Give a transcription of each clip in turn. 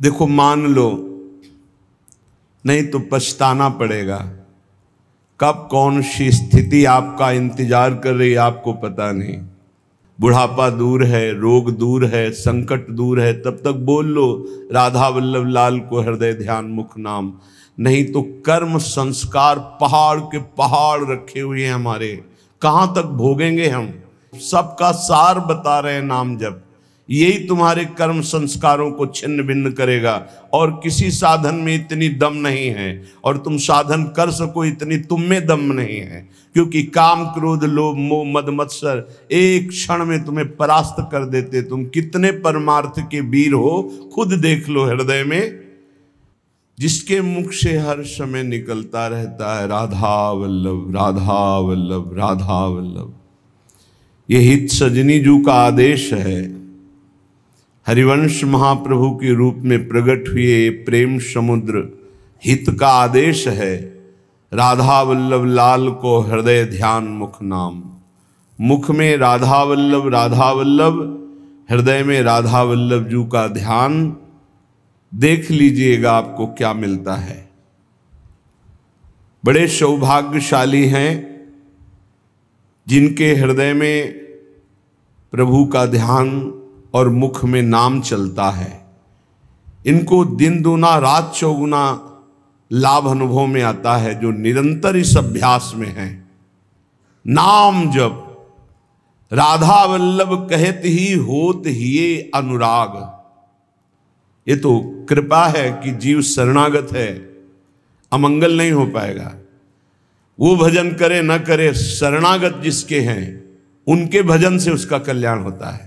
देखो मान लो, नहीं तो पछताना पड़ेगा। कब कौन सी स्थिति आपका इंतजार कर रही है आपको पता नहीं। बुढ़ापा दूर है, रोग दूर है, संकट दूर है, तब तक बोल लो राधा वल्लभ लाल को हृदय ध्यान मुख नाम। नहीं तो कर्म संस्कार पहाड़ के पहाड़ रखे हुए हैं हमारे, कहाँ तक भोगेंगे हम। सबका सार बता रहे हैं नाम जप, यही तुम्हारे कर्म संस्कारों को छिन्न भिन्न करेगा। और किसी साधन में इतनी दम नहीं है, और तुम साधन कर सको इतनी तुम में दम नहीं है, क्योंकि काम क्रोध लोभ मोह मद मत्सर एक क्षण में तुम्हें परास्त कर देते। तुम कितने परमार्थ के वीर हो खुद देख लो हृदय में, जिसके मुख से हर समय निकलता रहता है राधा वल्लभ राधा वल्लभ राधा वल्लभ। ये हित सजनी जू का आदेश है। हरिवंश महाप्रभु के रूप में प्रकट हुए प्रेम समुद्र हित का आदेश है। राधा वल्लभ लाल को हृदय ध्यान मुख नाम। मुख में राधा वल्लभ, हृदय में राधा वल्लभ जू का ध्यान। देख लीजिएगा आपको क्या मिलता है। बड़े सौभाग्यशाली हैं जिनके हृदय में प्रभु का ध्यान और मुख में नाम चलता है। इनको दिन दूना रात चौगुना लाभ अनुभव में आता है, जो निरंतर इस अभ्यास में है। नाम जप राधा वल्लभ कहत ही होत हिये अनुराग। ये तो कृपा है कि जीव शरणागत है, अमंगल नहीं हो पाएगा। वो भजन करे न करे, शरणागत जिसके हैं उनके भजन से उसका कल्याण होता है।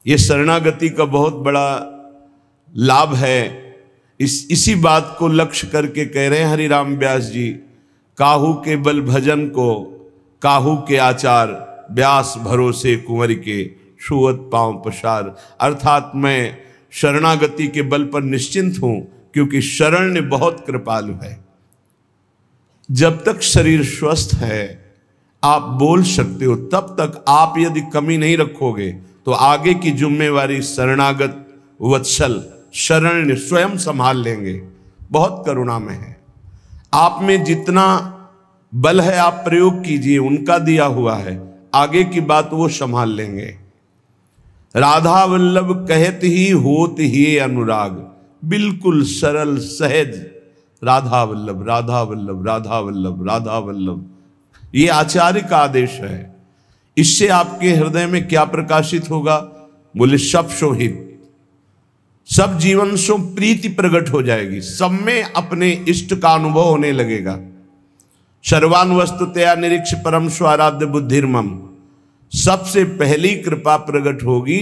ये शरणागति का बहुत बड़ा लाभ है। इसी बात को लक्ष्य करके कह रहे हैं हरिराम व्यास जी, काहू के बल भजन को काहू के आचार, व्यास भरोसे कुंवर के छुअत पांव पसार। अर्थात मैं शरणागति के बल पर निश्चिंत हूं, क्योंकि शरण बहुत कृपालु है। जब तक शरीर स्वस्थ है आप बोल सकते हो, तब तक आप यदि कमी नहीं रखोगे तो आगे की जिम्मेवारी शरणागत वत्सल शरण स्वयं संभाल लेंगे। बहुत करुणा में है। आप में जितना बल है आप प्रयोग कीजिए, उनका दिया हुआ है, आगे की बात वो संभाल लेंगे। राधा वल्लभ कहत ही होत ही अनुराग। बिल्कुल सरल सहज राधा वल्लभ राधा वल्लभ राधा वल्लभ राधा वल्लभ, ये आचार्य का आदेश है। इससे आपके हृदय में क्या प्रकाशित होगा? बोले सब शोहित, सब जीवन सो प्रीति प्रकट हो जाएगी, सब में अपने इष्ट का अनुभव होने लगेगा। सर्वान वस्तुतया निरीक्ष परम स्वाराध्य बुद्धिर्मम। सबसे पहली कृपा प्रकट होगी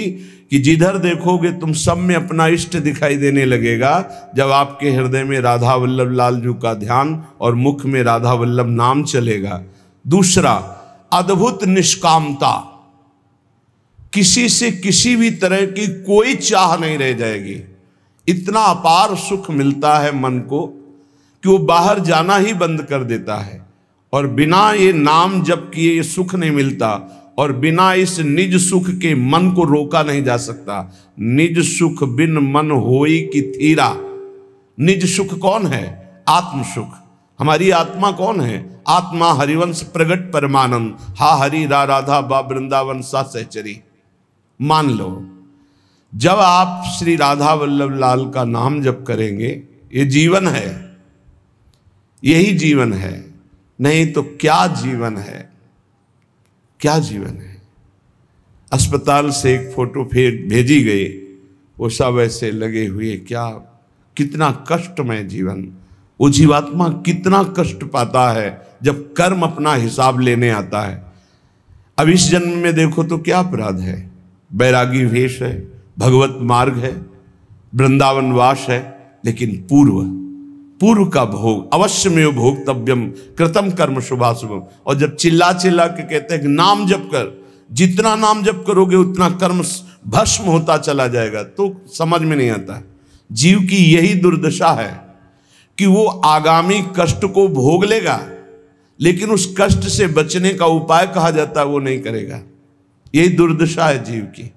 कि जिधर देखोगे तुम सब में अपना इष्ट दिखाई देने लगेगा, जब आपके हृदय में राधा वल्लभ लाल जी का ध्यान और मुख में राधा वल्लभ नाम चलेगा। दूसरा, अद्भुत निष्कामता। किसी से किसी भी तरह की कोई चाह नहीं रह जाएगी। इतना अपार सुख मिलता है मन को कि वो बाहर जाना ही बंद कर देता है। और बिना ये नाम जप किए ये सुख नहीं मिलता, और बिना इस निज सुख के मन को रोका नहीं जा सकता। निज सुख बिन मन होई की थीरा। निज सुख कौन है? आत्म सुख। हमारी आत्मा कौन है? आत्मा हरिवंश प्रगट परमानंद। हा हरि रा राधा बा वृंदावन सा सहचरी। मान लो जब आप श्री राधा वल्लभ लाल का नाम जप करेंगे, ये जीवन है, यही जीवन है। नहीं तो क्या जीवन है, क्या जीवन है। अस्पताल से एक फोटो फिर भेजी गई, वो सब ऐसे लगे हुए, क्या कितना कष्टमय जीवन। वो जीवात्मा कितना कष्ट पाता है जब कर्म अपना हिसाब लेने आता है। अब इस जन्म में देखो तो क्या अपराध है? बैरागी वेश है, भगवत मार्ग है, वृंदावन वास है, लेकिन पूर्व का भोग अवश्य में भोक्तव्यम कृतम कर्म शुभाशुभम। और जब चिल्ला चिल्ला के कहते हैं कि नाम जप कर, जितना नाम जप करोगे उतना कर्म भस्म होता चला जाएगा, तो समझ में नहीं आता। जीव की यही दुर्दशा है कि वो आगामी कष्ट को भोग लेगा, लेकिन उस कष्ट से बचने का उपाय कहा जाता है वो नहीं करेगा। यही दुर्दशा है जीव की।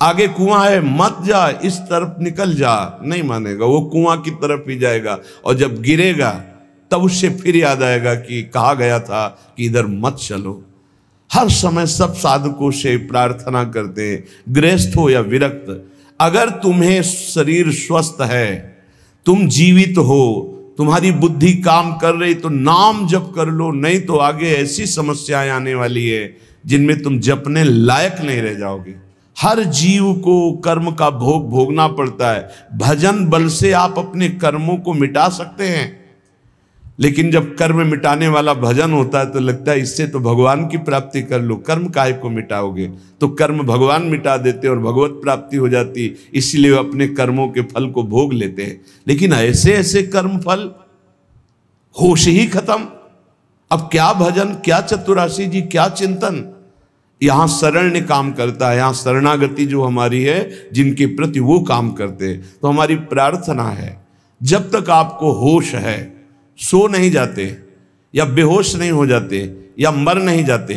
आगे कुआं है, मत जा, इस तरफ निकल जा, नहीं मानेगा, वो कुआं की तरफ ही जाएगा। और जब गिरेगा तब उससे फिर याद आएगा कि कहा गया था कि इधर मत चलो। हर समय सब साधकों से प्रार्थना करते हैं, गृहस्थ हो या विरक्त, अगर तुम्हें शरीर स्वस्थ है, तुम जीवित हो, तुम्हारी बुद्धि काम कर रही, तो नाम जप कर लो, नहीं तो आगे ऐसी समस्याएं आने वाली है जिनमें तुम जपने लायक नहीं रह जाओगे। हर जीव को कर्म का भोग भोगना पड़ता है। भजन बल से आप अपने कर्मों को मिटा सकते हैं, लेकिन जब कर्म मिटाने वाला भजन होता है तो लगता है इससे तो भगवान की प्राप्ति कर लो, कर्म काहे को मिटाओगे। तो कर्म भगवान मिटा देते और भगवत प्राप्ति हो जाती, इसलिए वे अपने कर्मों के फल को भोग लेते हैं। लेकिन ऐसे ऐसे कर्म फल, होश ही खत्म। अब क्या भजन, क्या चतुरासी जी, क्या चिंतन। यहां शरण्य काम करता है, यहां शरणागति जो हमारी है, जिनके प्रति वो काम करते हैं। तो हमारी प्रार्थना है, जब तक आपको होश है, सो नहीं जाते या बेहोश नहीं हो जाते या मर नहीं जाते,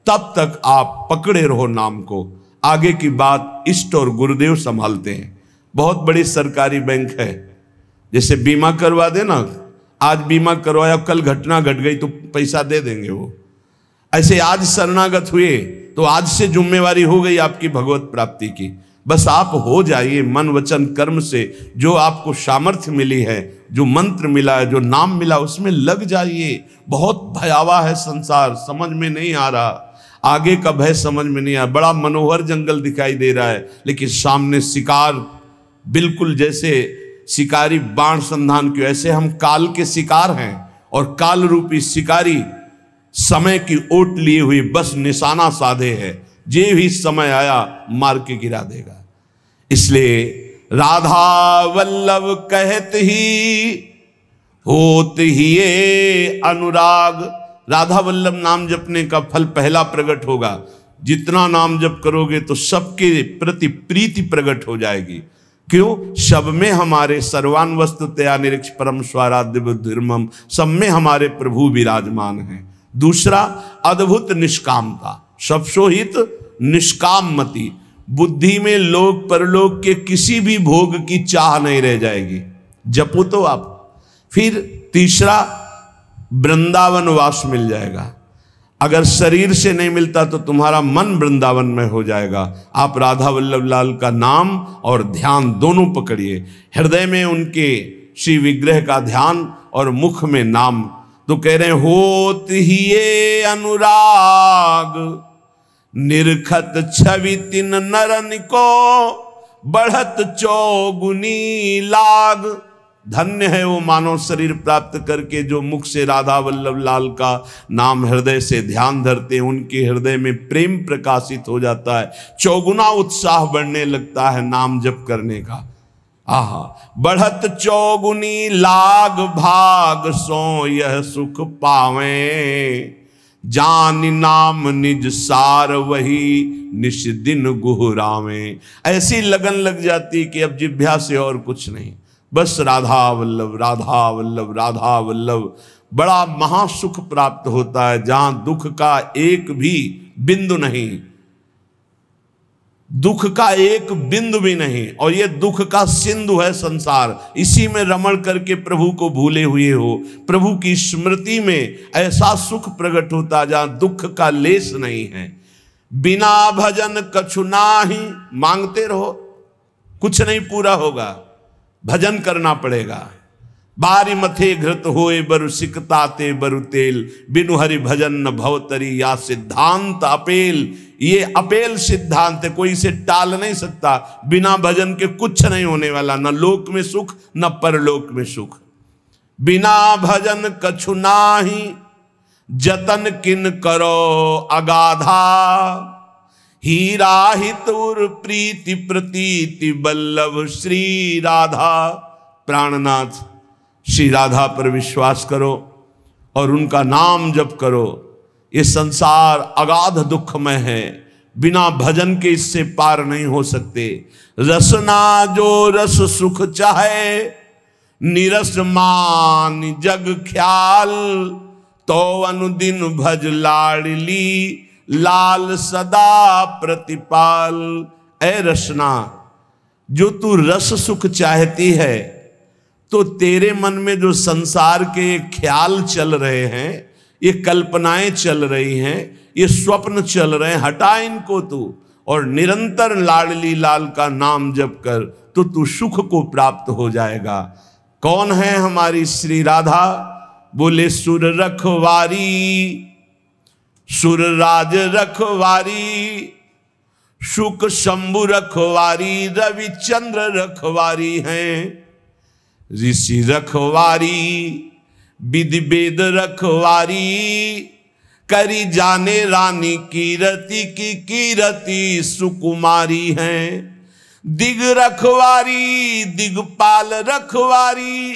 तब तक आप पकड़े रहो नाम को। आगे की बात इष्ट और गुरुदेव संभालते हैं। बहुत बड़ी सरकारी बैंक है, जैसे बीमा करवा देना, आज बीमा करवाया, कल घटना घट गई तो पैसा दे देंगे वो। ऐसे आज शरणागत हुए तो आज से जिम्मेवारी हो गई आपकी भगवत प्राप्ति की। बस आप हो जाइए मन वचन कर्म से, जो आपको सामर्थ्य मिली है, जो मंत्र मिला है, जो नाम मिला, उसमें लग जाइए। बहुत भयावह है संसार, समझ में नहीं आ रहा, आगे का भय समझ में नहीं आ रहा। बड़ा मनोहर जंगल दिखाई दे रहा है, लेकिन सामने शिकार, बिल्कुल जैसे शिकारी बाण संधान के, ऐसे हम काल के शिकार हैं और काल रूपी शिकारी समय की ओट लिए हुई बस निशाना साधे है, जे भी समय आया मार के गिरा देगा। इसलिए राधा वल्लभ कहत ही होत ही ये अनुराग। राधा वल्लभ नाम जपने का फल पहला प्रकट होगा। जितना नाम जप करोगे तो सबके प्रति प्रीति प्रकट हो जाएगी। क्यों? सब में हमारे सर्वान वस्तुतया निरीक्ष परम स्वाराध्य बुद्धिर्मम, सब में हमारे प्रभु विराजमान हैं। दूसरा, अद्भुत निष्कामता, सबसो हित निष्काम मति, बुद्धि में लोक परलोक के किसी भी भोग की चाह नहीं रह जाएगी। जपो तो आप। फिर तीसरा, वृंदावन वास मिल जाएगा। अगर शरीर से नहीं मिलता तो तुम्हारा मन वृंदावन में हो जाएगा। आप राधा वल्लभ लाल का नाम और ध्यान दोनों पकड़िए। हृदय में उनके श्री विग्रह का ध्यान और मुख में नाम। तो कह रहे हैं, होत ही ये अनुराग, निरखत छवि तिन नरन को, बढ़त चौगुनी लाग। धन्य है वो मानव शरीर प्राप्त करके जो मुख से राधा वल्लभ लाल का नाम हृदय से ध्यान धरते हैं। उनके हृदय में प्रेम प्रकाशित हो जाता है, चौगुना उत्साह बढ़ने लगता है नाम जप करने का। आहा, बढ़त चौगुनी लाग, भाग सो यह सुख पावे, जान नाम निज सार वही निश दिन गुहरावे। ऐसी लगन लग जाती कि अब जिभ्या से और कुछ नहीं, बस राधा वल्लभ राधा वल्लभ राधा वल्लभ। बड़ा महासुख प्राप्त होता है, जहां दुख का एक भी बिंदु नहीं, दुख का एक बिंदु भी नहीं। और ये दुख का सिंधु है संसार, इसी में रमण करके प्रभु को भूले हुए हो। प्रभु की स्मृति में ऐसा सुख प्रकट होता जहां दुख का लेस नहीं है। बिना भजन कछु नाही, मांगते रहो, कुछ नहीं पूरा होगा, भजन करना पड़ेगा। बारी मथे घृत होए बरु सिकताते बरु तेल, बिनु हरि भजन न भवतरी या सिद्धांत अपेल। ये अपेल सिद्धांत है, कोई इसे टाल नहीं सकता। बिना भजन के कुछ नहीं होने वाला, न लोक में सुख न परलोक में सुख। बिना भजन कछु नाही, जतन किन करो अगाधा, हीरा हितुर प्रीति प्रतीति बल्लभ श्री राधा। प्राणनाथ श्री राधा पर विश्वास करो और उनका नाम जप करो। ये संसार अगाध दुखमय है, बिना भजन के इससे पार नहीं हो सकते। रसना जो रस सुख चाहे, निरस मान जग ख्याल, तो अनुदिन भज लाडली लाल सदा प्रतिपाल। ऐ रसना, जो तू रस सुख चाहती है, तो तेरे मन में जो संसार के ख्याल चल रहे हैं, ये कल्पनाएं चल रही हैं, ये स्वप्न चल रहे हैं, हटा इनको तू और निरंतर लाडली लाल का नाम जप कर, तो तू सुख को प्राप्त हो जाएगा। कौन है हमारी श्री राधा? बोले सुर रखवारी, सुर राज रखवारी, शुक शंभु रखवारी, रविचंद्र रखवारी हैं। ऋषि रखवारी, विधि वेद रखवारी, करी जाने रानी कीरति की कीरति सुकुमारी हैं। दिग रखवारी, दिगपाल रखवारी,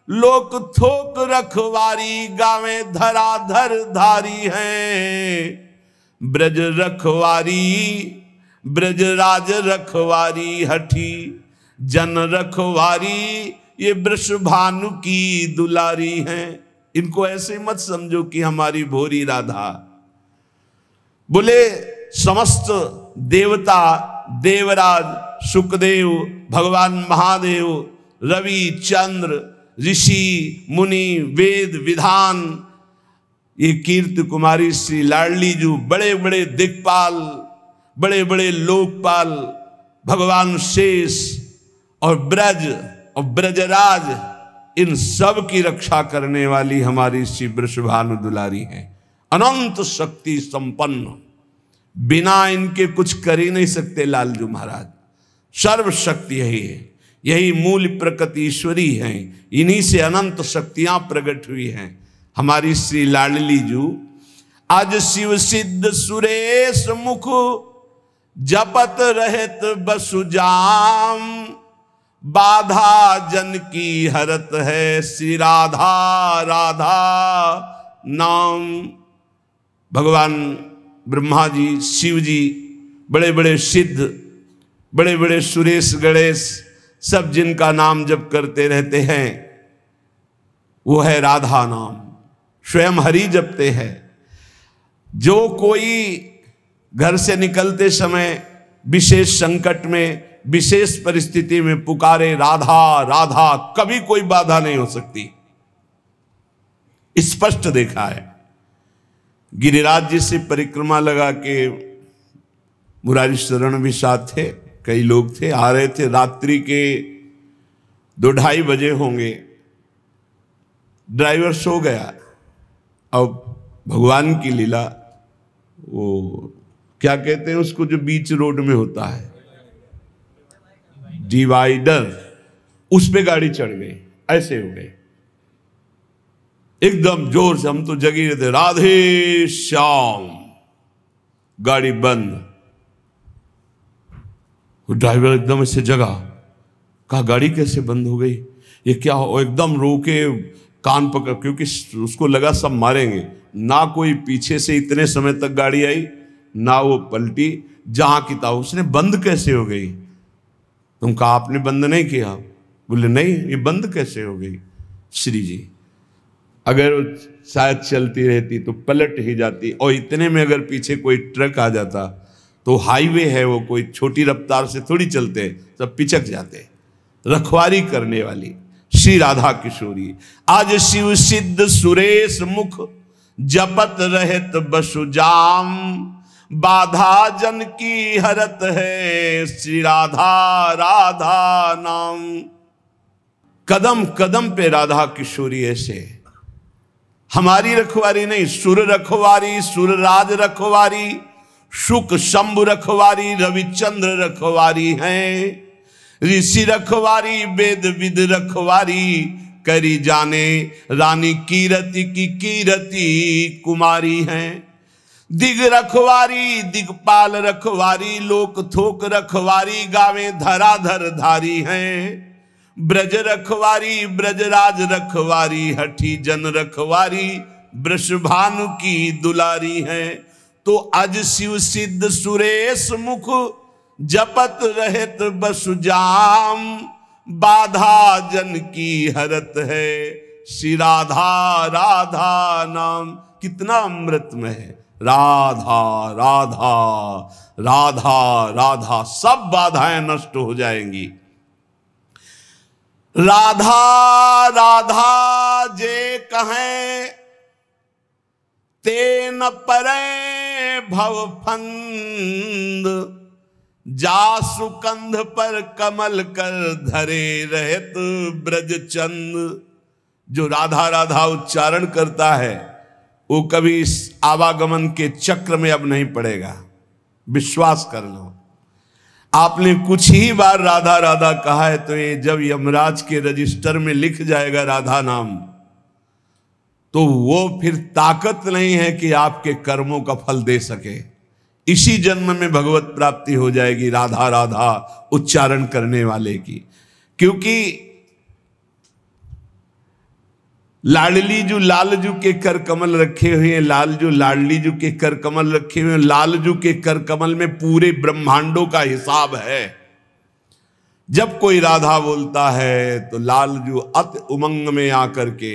लोक थोक रखवारी, गावे धराधर धारी हैं। ब्रज रखवारी, ब्रजराज रखवारी, हठी जन रखवारी, ये वृषभानु की दुलारी हैं। इनको ऐसे मत समझो कि हमारी भोरी राधा। बोले समस्त देवता, देवराज, सुखदेव, भगवान महादेव, रवि, चंद्र, ऋषि, मुनि, वेद, विधान, ये कीर्ति कुमारी श्री लाडली जो बड़े बड़े दिक्पाल, बड़े बड़े लोकपाल, भगवान शेष और ब्रज और ब्रजराज, इन सब की रक्षा करने वाली हमारी श्री वृषभानु दुलारी हैं। अनंत शक्ति संपन्न, बिना इनके कुछ कर ही नहीं सकते लालजू महाराज। सर्वशक्ति यही है, यही मूल प्रकृति ईश्वरी हैं, इन्हीं से अनंत शक्तियां प्रकट हुई हैं। हमारी श्री लाडली जू आज शिव सिद्ध सुरेश मुख, जपत रहत बसुजाम, बाधा जन की हरत है, श्री राधा राधा नाम। भगवान ब्रह्मा जी, शिव जी, बड़े बड़े सिद्ध, बड़े बड़े सुरेश गणेश, सब जिनका नाम जप करते रहते हैं, वो है राधा नाम। स्वयं हरि जपते हैं। जो कोई घर से निकलते समय विशेष संकट में, विशेष परिस्थिति में पुकारे राधा राधा, कभी कोई बाधा नहीं हो सकती। स्पष्ट देखा है। गिरिराज जी से परिक्रमा लगा के मुरारी शरण भी साथ थे, कई लोग थे, आ रहे थे। रात्रि के 2-2:30 बजे होंगे। ड्राइवर सो गया। अब भगवान की लीला, वो क्या कहते हैं उसको जो बीच रोड में होता है, डिवाइडर, उस पे गाड़ी चढ़ गई। ऐसे हो गए एकदम जोर से। हम तो जगी रहे थे, राधे श्याम, गाड़ी बंद। वो ड्राइवर एकदम ऐसे जगा, कहा गाड़ी कैसे बंद हो गई, ये क्या हो? एकदम रोके, कान पकड़, क्योंकि उसको लगा सब मारेंगे। ना कोई पीछे से इतने समय तक गाड़ी आई, ना वो पलटी, जहां की था। उसने बंद कैसे हो गई? तुम कहा आपने बंद नहीं किया? बोले नहीं, ये बंद कैसे हो गई? श्री जी, अगर शायद चलती रहती तो पलट ही जाती, और इतने में अगर पीछे कोई ट्रक आ जाता तो हाईवे है, वो कोई छोटी रफ्तार से थोड़ी चलते, सब पिचक जाते। रखवारी करने वाली श्री राधा किशोरी आज शिव सिद्ध सुरेश मुख, जपत रहत बसुजाम, बाधा जन की हरत है, श्री राधा राधा नाम। कदम कदम पे राधा किशोरी ऐसे। हमारी रखवारी नहीं, सुर रखवारी, सुर राज रखवारी, शुक शंभु रखवारी, रविचंद्र रखवारी हैं। ऋषि रखवारी, वेद विद रखवारी, करी जाने रानी कीरति की कीरति कुमारी हैं। दिग रखवारी, दिगपाल रखवारी, लोक थोक रखवारी, गावे धराधर धारी हैं। ब्रज रखवारी, ब्रजराज रखवारी, हठी जन रखवारी, वृषभानु की दुलारी हैं। तो अज शिव सिद्ध सुरेश मुख, जपत रहत बसुजाम, बाधा जन की हरत है, श्री राधा राधा नाम। कितना अमृतमय है, राधा राधा राधा राधा, सब बाधाएं नष्ट हो जाएंगी। राधा राधा जे कहें ते न परे भव फंद, जासु कंध पर कमल कर धरे रहत ब्रज चंद। जो राधा राधा उच्चारण करता है वो कभी इस आवागमन के चक्र में अब नहीं पड़ेगा, विश्वास कर लो। आपने कुछ ही बार राधा राधा कहा है तो ये जब यमराज के रजिस्टर में लिख जाएगा राधा नाम, तो वो फिर ताकत नहीं है कि आपके कर्मों का फल दे सके। इसी जन्म में भगवत प्राप्ति हो जाएगी राधा राधा उच्चारण करने वाले की। क्योंकि लाडलीजू लालजू के कर कमल रखे हुए हैं, लालजू लाडलीजू के कर कमल रखे हुए हैं। लालजू के कर कमल में पूरे ब्रह्मांडों का हिसाब है। जब कोई राधा बोलता है तो लालजू अति उमंग में आकर के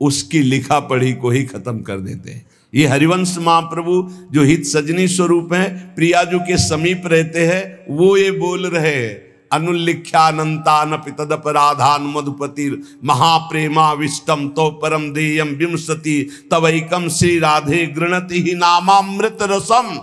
उसकी लिखा पढ़ी को ही खत्म कर देते हैं। ये हरिवंश महाप्रभु जो हित सजनी स्वरूप हैं, प्रियाजू के समीप रहते हैं, वो ये बोल रहे हैं, अनुल्लिख्यानंतान पितदपराधान मधुपति महाप्रेमाविष्टम तो परम देयम विंशति तवैकम श्री राधे गृणति ही नामामृत रसम।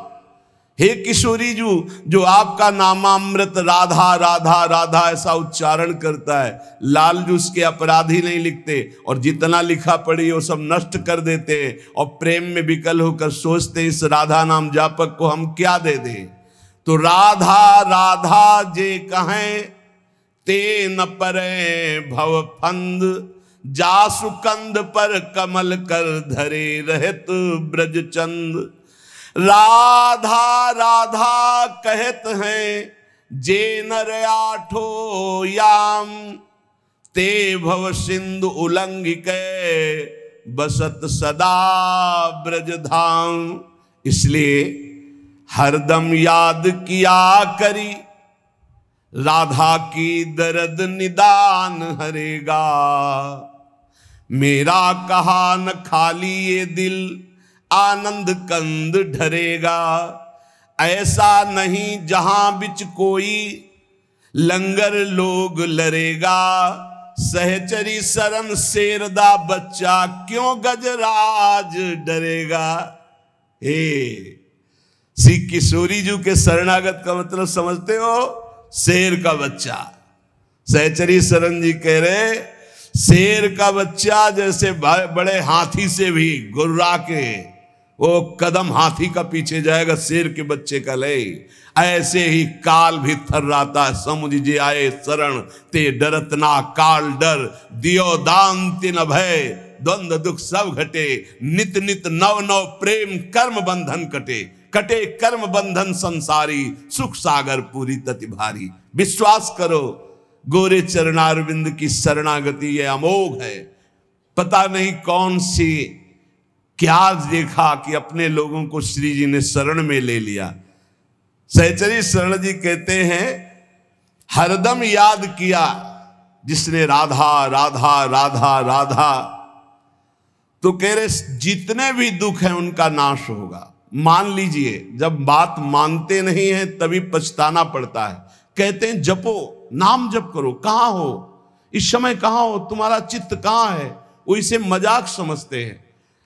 हे किशोरी जू, जो आपका नामामृत राधा राधा राधा ऐसा उच्चारण करता है, लालजू उसके अपराधी नहीं लिखते और जितना लिखा पड़ी वो सब नष्ट कर देते और प्रेम में विकल होकर सोचते इस राधा नाम जापक को हम क्या दे दें। तो राधा राधा जे कहें ते न परे भव फंद, जासु कंध पर कमल कर धरे रहत ब्रज चंद। राधा राधा कहत हैं जे नर आठो याम, ते भव सिंधु उल्लंघिक बसत सदा ब्रज धाम। इसलिए हरदम याद किया करी, राधा की दर्द निदान हरेगा। मेरा कहा न खाली ये दिल, आनंद कंद ढरेगा। ऐसा नहीं जहां बिच कोई, लंगर लोग लरेगा। सहचरी शरण शेरदा बच्चा, क्यों गजराज डरेगा। हे श्री किशोरी जी के शरणागत का मतलब समझते हो? शेर का बच्चा। सहचरी शरण जी कह रहे शेर का बच्चा जैसे बड़े हाथी से भी गुर्रा के वो कदम हाथी का पीछे जाएगा, शेर के बच्चे का ले। ऐसे ही काल भी थर्राता, समुझ जे आए शरण ते डरत ना काल डर। दियो दान तिन भय, द्वंद्व दुख सब घटे। नित नित नव नव प्रेम कर्म बंधन कटे। कटे कर्म बंधन संसारी, सुख सागर पूरी तति भारी। विश्वास करो गोरे चरणारविंद की शरणागति ये अमोघ है। पता नहीं कौन सी क्या देखा कि अपने लोगों को श्री जी ने शरण में ले लिया। सहचरी शरण जी कहते हैं हरदम याद किया जिसने राधा राधा राधा राधा, तो कह रहे जितने भी दुख हैं उनका नाश होगा। मान लीजिए जब बात मानते नहीं है तभी पछताना पड़ता है। कहते हैं जपो, नाम जप करो। कहां हो इस समय, कहां हो, तुम्हारा चित्त कहां है? वो इसे मजाक समझते हैं।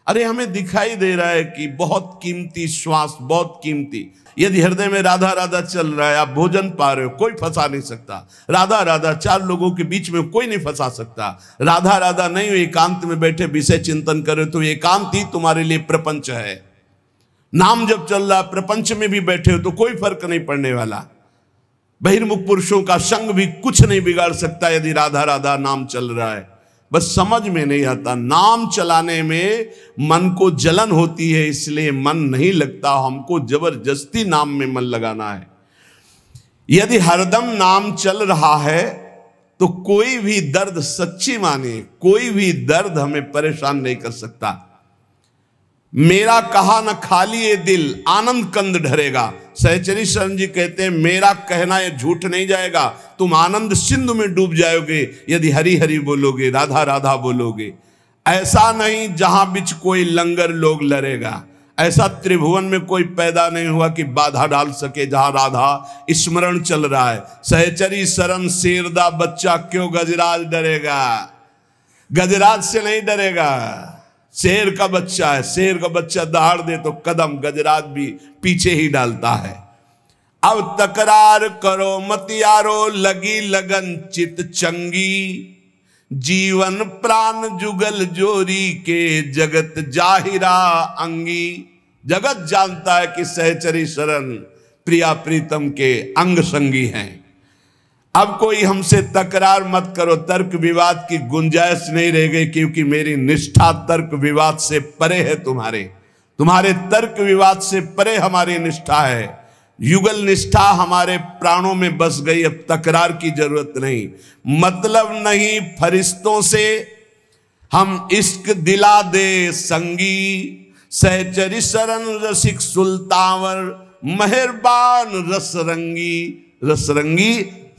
अरे हमें दिखाई दे रहा है कि बहुत कीमती श्वास, बहुत कीमती। यदि हृदय में राधा राधा चल रहा है, आप भोजन पा रहे हो, कोई फंसा नहीं सकता। राधा राधा चार लोगों के बीच में कोई नहीं फंसा सकता। राधा राधा नहीं हो, एकांत में बैठे विषय चिंतन करे तो एकांत ही तुम्हारे लिए प्रपंच है। नाम जब चल रहा, प्रपंच में भी बैठे हो तो कोई फर्क नहीं पड़ने वाला। बहिर्मुख पुरुषों का संग भी कुछ नहीं बिगाड़ सकता यदि राधा राधा नाम चल रहा है। बस समझ में नहीं आता, नाम चलाने में मन को जलन होती है, इसलिए मन नहीं लगता। हमको जबरदस्ती नाम में मन लगाना है। यदि हरदम नाम चल रहा है तो कोई भी दर्द, सच्ची माने कोई भी दर्द हमें परेशान नहीं कर सकता। मेरा कहा न खाली ये दिल, आनंद कंद ढरेगा। सहचरी शरण जी कहते हैं मेरा कहना ये झूठ नहीं जाएगा, तुम आनंद सिंधु में डूब जाओगे यदि हरि हरि बोलोगे, राधा राधा बोलोगे। ऐसा नहीं जहां बिच कोई लंगर लोग लड़ेगा। ऐसा त्रिभुवन में कोई पैदा नहीं हुआ कि बाधा डाल सके जहां राधा स्मरण चल रहा है। सहचरी शरण शेरदा बच्चा, क्यों गजराज डरेगा? गजराज से नहीं डरेगा, शेर का बच्चा है। शेर का बच्चा दहाड़ दे तो कदम गजराज भी पीछे ही डालता है। अब तकरार करो मत यारो, लगी लगन चित चंगी, जीवन प्राण जुगल जोरी के जगत जाहिरा अंगी। जगत जानता है कि सहचरी शरण प्रिया प्रीतम के अंग संगी हैं। अब कोई हमसे तकरार मत करो, तर्क विवाद की गुंजाइश नहीं रह गई, क्योंकि मेरी निष्ठा तर्क विवाद से परे है। तुम्हारे तर्क विवाद से परे हमारी निष्ठा है। युगल निष्ठा हमारे प्राणों में बस गई, अब तकरार की जरूरत नहीं। मतलब नहीं फरिश्तों से हम इश्क दिला दे संगी, सहचरी शरण रसिक सुल्तावर, मेहरबान रसरंगी। रसरंगी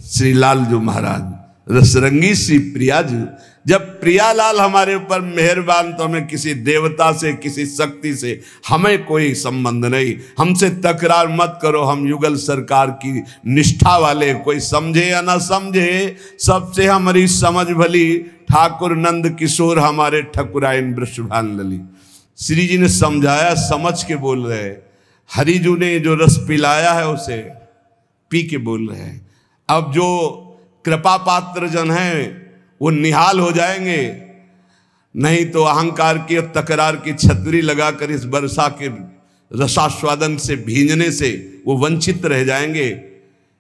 श्री लाल जो महाराज, रसरंगी श्री प्रिया जी। जब प्रियालाल हमारे ऊपर मेहरबान तो हमें किसी देवता से, किसी शक्ति से हमें कोई संबंध नहीं। हमसे तकरार मत करो, हम युगल सरकार की निष्ठा वाले, कोई समझे या ना समझे सबसे हमारी समझ भली। ठाकुर नंद किशोर हमारे ठकुराइन वृषभान लली। श्री जी ने समझाया, समझ के बोल रहे। हरिजू ने जो रस पिलाया है उसे पी के बोल रहे हैं। अब जो कृपा पात्र जन हैं वो निहाल हो जाएंगे, नहीं तो अहंकार की और तकरार की छतरी लगाकर इस वर्षा के रसास्वादन से भींजने से वो वंचित रह जाएंगे।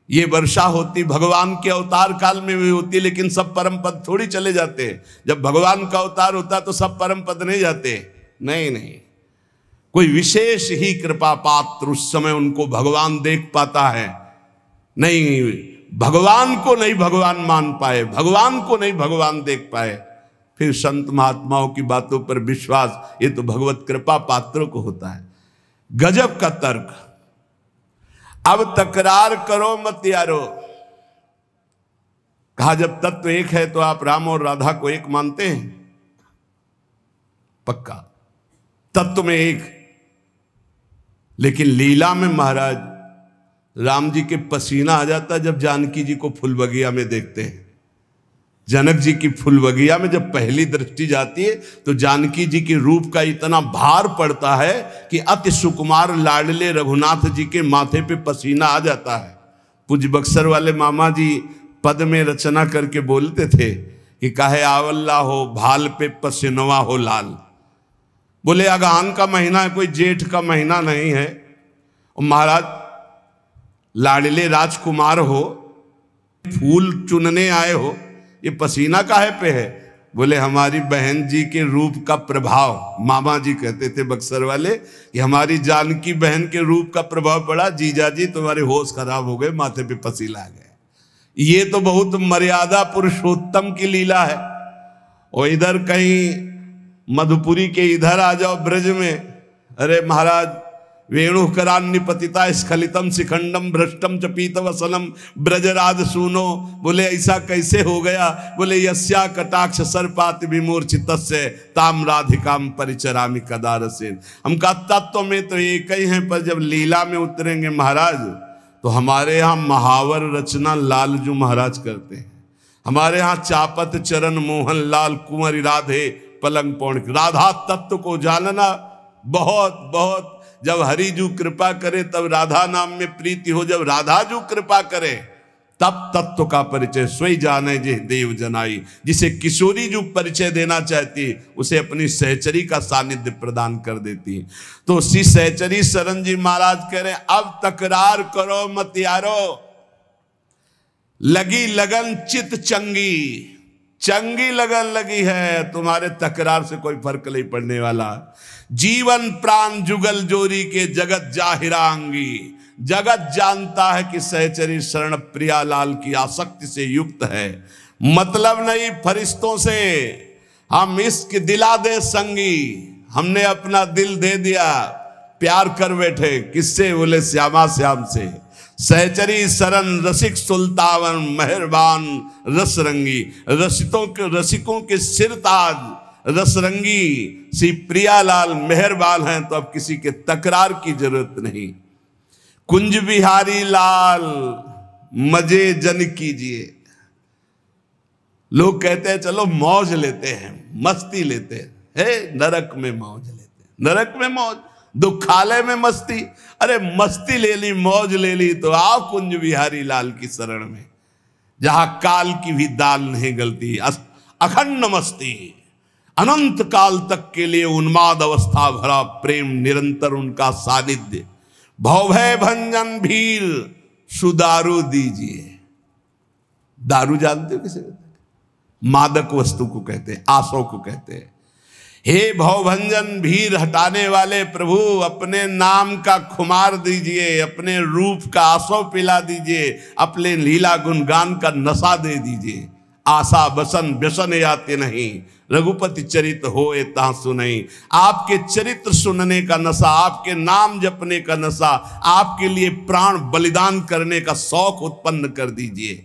ये वर्षा होती भगवान के अवतार काल में भी होती, लेकिन सब परम पद थोड़ी चले जाते। जब भगवान का अवतार होता तो सब परम पद नहीं जाते। नहीं, कोई विशेष ही कृपा पात्र उस समय उनको भगवान देख पाता है। नहीं, भगवान को नहीं भगवान मान पाए, भगवान को नहीं भगवान देख पाए, फिर संत महात्माओं की बातों पर विश्वास, ये तो भगवत कृपा पात्रों को होता है। गजब का तर्क। अब तकरार करो मत यारो। कहा जब तत्व एक है तो आप राम और राधा को एक मानते हैं? पक्का तत्व में एक, लेकिन लीला में महाराज राम जी के पसीना आ जाता जब जानकी जी को फूल बगिया में देखते हैं। जनक जी की फूल बगिया में जब पहली दृष्टि जाती है तो जानकी जी के रूप का इतना भार पड़ता है कि अति सुकुमार लाडले रघुनाथ जी के माथे पे पसीना आ जाता है। पूज्य बक्सर वाले मामा जी पद में रचना करके बोलते थे कि काहे आवल्ला हो भाल पे पसीनवा हो लाल। बोले अगहन का महीना है, कोई जेठ का महीना नहीं है। और महाराज लाडले राजकुमार हो, फूल चुनने आए हो, ये पसीना काहे पे है? बोले हमारी बहन जी के रूप का प्रभाव। मामा जी कहते थे बक्सर वाले कि हमारी जानकी बहन के रूप का प्रभाव पड़ा, जीजा जी तुम्हारे होश खराब हो गए, माथे पे पसीना आ गया। ये तो बहुत मर्यादा पुरुषोत्तम की लीला है। और इधर कहीं मधुपुरी के इधर आ जाओ ब्रज में, अरे महाराज वेणुकरान्य पतिता स्खलितम शिखंडम भ्रष्टम च पीतवसनम ब्रजराज सुनो। बोले ऐसा कैसे हो गया? बोले यस्या कटाक्ष सर्पात विमूर्छित ताम राधिकाम परिचरामि कदारसेन। हम का तत्व में तो एक ही हैं, पर जब लीला में उतरेंगे महाराज तो हमारे यहाँ महावर रचना लालजू महाराज करते हैं। हमारे यहाँ चापत चरण मोहन लाल कुंवरी राधे पलंग पौण। राधा तत्व को जानना बहुत बहुत, जब हरिजू कृपा करे तब राधा नाम में प्रीति हो, जब राधा जू कृपा करे तब तत्व का परिचय सोई जाने जे देव जनाई। जिसे किशोरी जू परिचय देना चाहती उसे अपनी सहचरी का सानिध्य प्रदान कर देती। तो श्री सहचरी शरण जी महाराज कह रहे अब तकरार करो मत यारो, लगी लगन चित चंगी। चंगी लगन लगी है, तुम्हारे तकरार से कोई फर्क नहीं पड़ने वाला। जीवन प्राण जुगल जोरी के जगत जाहिरांगी। जगत जानता है कि सहचरी शरण प्रियालाल की आसक्ति से युक्त है। मतलब नहीं फरिश्तों से हम इश्क दिला दे संगी। हमने अपना दिल दे दिया, प्यार कर बैठे। किससे? बोले श्यामा श्याम से। सहचरी शरण रसिक सुल्तावन मेहरबान रसरंगी। रसिकों के सिरताज रसरंगी श्री प्रियालाल मेहरबान हैं, तो अब किसी के तकरार की जरूरत नहीं। कुंज बिहारी लाल मजे जन कीजिए। लोग कहते हैं चलो मौज लेते हैं, मस्ती लेते हैं, नरक में मौज लेते हैं, नरक में मौज, दुखालय में मस्ती। अरे मस्ती ले ली, मौज ले ली तो आओ कुंज बिहारी लाल की शरण में, जहां काल की भी दाल नहीं गलती। अखंड मस्ती, अनंत काल तक के लिए उन्माद अवस्था भरा प्रेम, निरंतर उनका सानिध्य। भवभय भंजन भीर सुदारू दीजिए। दारू जानते हो किसे? मादक वस्तु को कहते हैं, आसों को कहते हैं। हे भवभंजन भीर हटाने वाले प्रभु, अपने नाम का खुमार दीजिए, अपने रूप का आसो पिला दीजिए, अपने लीला गुणगान का नशा दे दीजिए। आशा बसन व्यसन आते नहीं, रघुपति चरित होए ता सुनई। आपके चरित्र सुनने का नशा, आपके नाम जपने का नशा, आपके लिए प्राण बलिदान करने का शौक उत्पन्न कर दीजिए।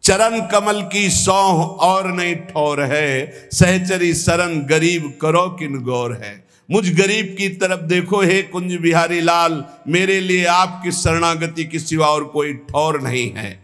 चरण कमल की सौह और नहीं ठौर है, सहचरी शरण गरीब करो किन गौर है। मुझ गरीब की तरफ देखो हे कुंज बिहारी लाल, मेरे लिए आपकी शरणागति के सिवा और कोई ठौर नहीं है।